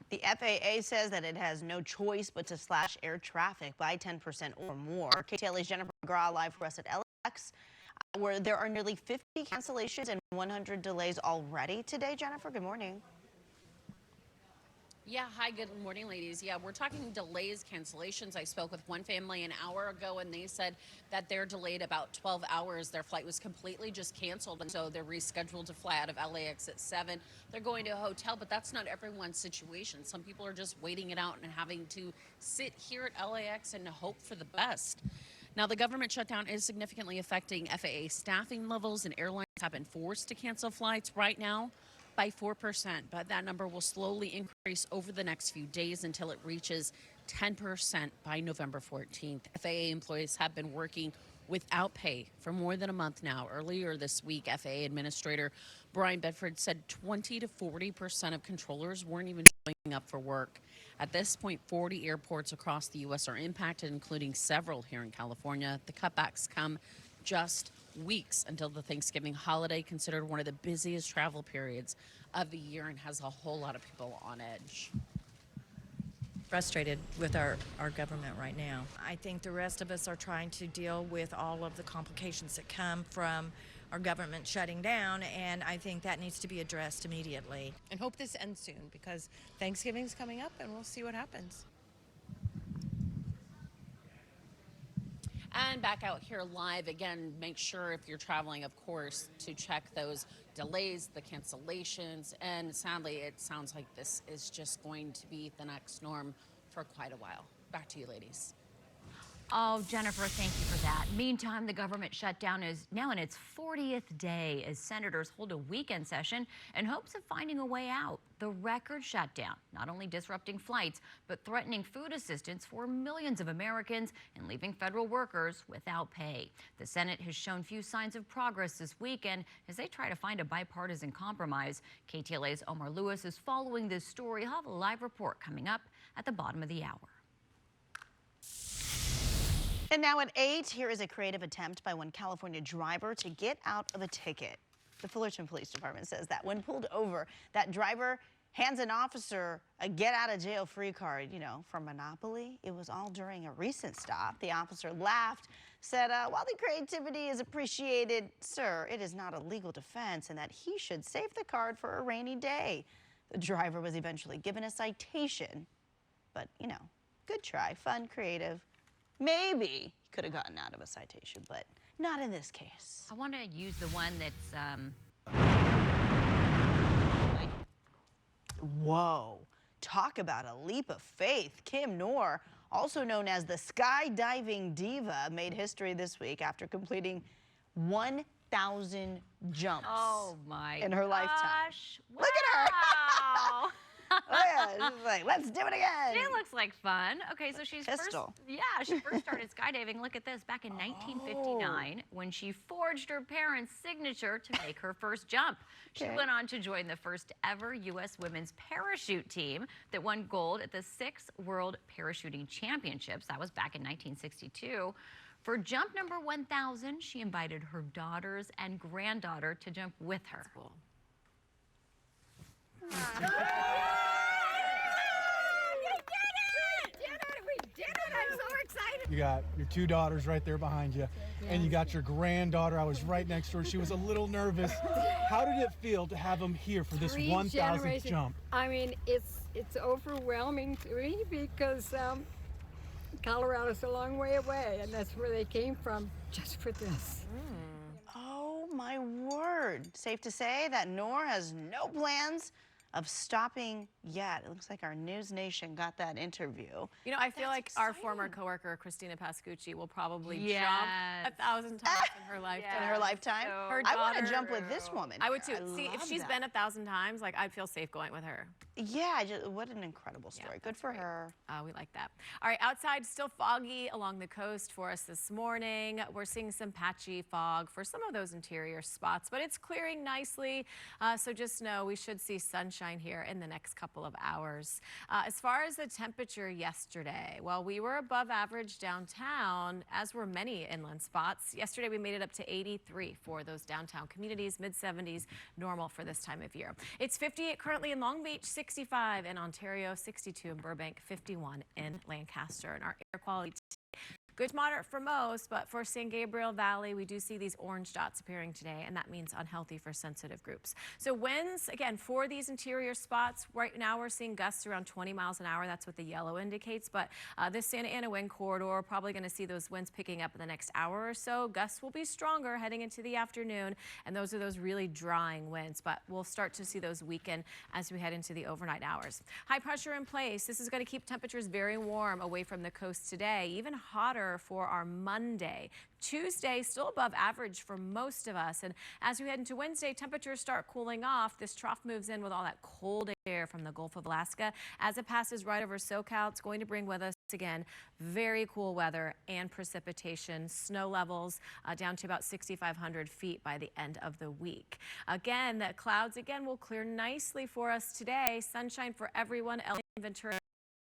The FAA says that it has no choice but to slash air traffic by 10% or more. KTLA's Jennifer McGraw live for us at LAX, where there are nearly 50 cancellations and 100 delays already today. Jennifer, good morning. Yeah, hi, good morning, ladies. Yeah, we're talking delays, cancellations. I spoke with one family an hour ago, and they said that they're delayed about 12 hours. Their flight was completely just canceled, and so they're rescheduled to fly out of LAX at 7. They're going to a hotel, but that's not everyone's situation. Some people are just waiting it out and having to sit here at LAX and hope for the best. Now, the government shutdown is significantly affecting FAA staffing levels, and airlines have been forced to cancel flights right now by 4%, but that number will slowly increase over the next few days until it reaches 10% by November 14th. FAA employees have been working without pay for more than a month now. Earlier this week, FAA Administrator Brian Bedford said 20 to 40% of controllers weren't even showing up for work. At this point, 40 airports across the U.S. are impacted, including several here in California. The cutbacks come just weeks until the Thanksgiving holiday, considered one of the busiest travel periods of the year and has a whole lot of people on edge. Frustrated with our government right now. I think the rest of us are trying to deal with all of the complications that come from our government shutting down, and I think that needs to be addressed immediately. And hope this ends soon, because Thanksgiving's coming up and we'll see what happens. And back out here live again, make sure if you're traveling, of course, to check those delays, the cancellations, and sadly, it sounds like this is just going to be the next norm for quite a while. Back to you, ladies. Oh, Jennifer, thank you for that. Meantime, the government shutdown is now in its 40th day as senators hold a weekend session in hopes of finding a way out. The record shutdown, not only disrupting flights, but threatening food assistance for millions of Americans and leaving federal workers without pay. The Senate has shown few signs of progress this weekend as they try to find a bipartisan compromise. KTLA's Omar Lewis is following this story. He'll have a live report coming up at the bottom of the hour. And now at 8, here is a creative attempt by one California driver to get out of a ticket. The Fullerton Police Department says that when pulled over, that driver hands an officer a get-out-of-jail-free card, for Monopoly. It was all during a recent stop. The officer laughed, said, while the creativity is appreciated, sir, it is not a legal defense, and that he should save the card for a rainy day. The driver was eventually given a citation, but, good try, fun, creative. Maybe he could have gotten out of a citation, but not in this case. I want to use the one that's, Whoa, talk about a leap of faith. Kim Noor, also known as the skydiving diva, made history this week after completing 1,000 jumps in her lifetime. Wow. Look at her. Oh yeah, she's like, let's do it again. She looks like fun. Okay, so she's Pistol. she first started skydiving. Look at this, back in 1959, when she forged her parents' signature to make her first jump. She went on to join the first ever U.S. women's parachute team that won gold at the 6th World Parachuting Championships. That was back in 1962. For jump number 1,000, she invited her daughters and granddaughter to jump with her. That's cool. You got your 2 daughters right there behind you, and you got your granddaughter. I was right next to her. She was a little nervous. How did it feel to have them here for this 1,000th jump? I mean, it's overwhelming to me because Colorado's a long way away, and that's where they came from just for this. Oh my word. Safe to say that Noor has no plans of stopping yet. It looks like our News Nation got that interview. I feel like our former coworker, Christina Pascucci, will probably jump 1,000 times in her lifetime. In her lifetime? Her I want to jump with this woman. I would too. I See, if love she's that. been 1,000 times, I'd feel safe going with her. Yeah, what an incredible story. Good for her. We like that. All right, outside, still foggy along the coast for us this morning. We're seeing some patchy fog for some of those interior spots, but it's clearing nicely. So just know we should see sunshine sunshine here in the next couple of hours. As far as the temperature yesterday, well, we were above average downtown, as were many inland spots. Yesterday, we made it up to 83 for those downtown communities, mid-70s, normal for this time of year. It's 58 currently in Long Beach, 65 in Ontario, 62 in Burbank, 51 in Lancaster. And our air quality good to moderate for most, but for San Gabriel Valley, we do see these orange dots appearing today, and that means unhealthy for sensitive groups. So winds, again, for these interior spots, right now we're seeing gusts around 20 miles an hour. That's what the yellow indicates, but this Santa Ana wind corridor, probably going to see those winds picking up in the next hour or so. Gusts will be stronger heading into the afternoon, and those are those really drying winds, but we'll start to see those weaken as we head into the overnight hours. High pressure in place. This is going to keep temperatures very warm away from the coast today, even hotter for our Monday. Tuesday, still above average for most of us. And as we head into Wednesday, temperatures start cooling off. This trough moves in with all that cold air from the Gulf of Alaska. As it passes right over SoCal, it's going to bring with us again very cool weather and precipitation. Snow levels down to about 6,500 feet by the end of the week. Again, the clouds again will clear nicely for us today. Sunshine for everyone. Ventura